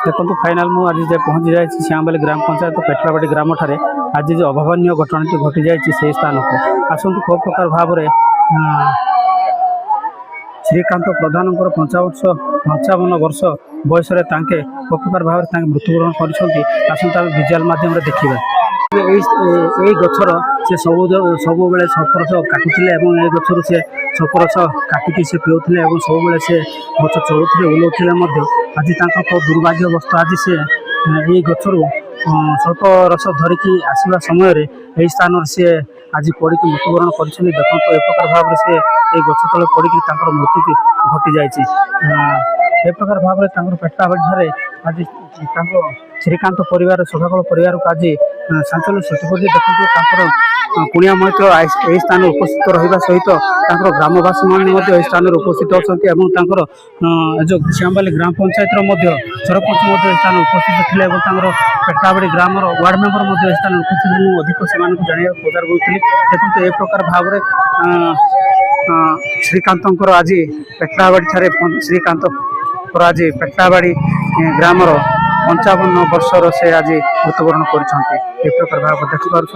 देखो फाइनाल मु आज जे पहुंची जाए श्यामबाली ग्राम पंचायत पेटलाबाड़ी ग्राम ठारे आज जो अभावन घटना घटी जाए से स्थान को आसतु खूब प्रकार भाव में श्रीकांत प्रधान 55 वर्ष बयस प्रकार भाव में मृत्युवरण कर विजुआल मध्यम देखा यही गचर से सब बेले सफरस काटुले ए गचर से सफरस काटिकी से पीऊले सब बेले से गच चलुले ओल्लाउले आज दुर्भाग्यवश आज से यही गचर स्वल्प रस धरिकी आसवा समय यही स्थान से आज पड़ी मृत्युवरण कर देखो ए प्रकार भाव से ये गच तले पड़ी मृत्यु घटी जाए प्रकार भाव में पेटलाबाड़ी आज श्रीकांत परिवार सभाकल परिवार को आज सांचल्य सृष्टि कर देखो कुणिया महतो यही स्थान उपस्थित रहा सहित ग्रामवासी मैंने स्थान उपस्थित अच्छा जो श्यामबाली ग्राम पंचायत सरपंच स्थान उपस्थित थे पेटलाबाड़ी ग्राम वार्ड मेंबर स्थान उपस्थित अधिक से जाना पचार करूँ देखो ए प्रकार भाव में श्रीकांत आज पेटलाबाड़ी श्रीकांत आज पेटलाबाड़ी ग्राम 55 वर्षर से आज मृत्युवरण कर प्रकार भाव देखिपुर।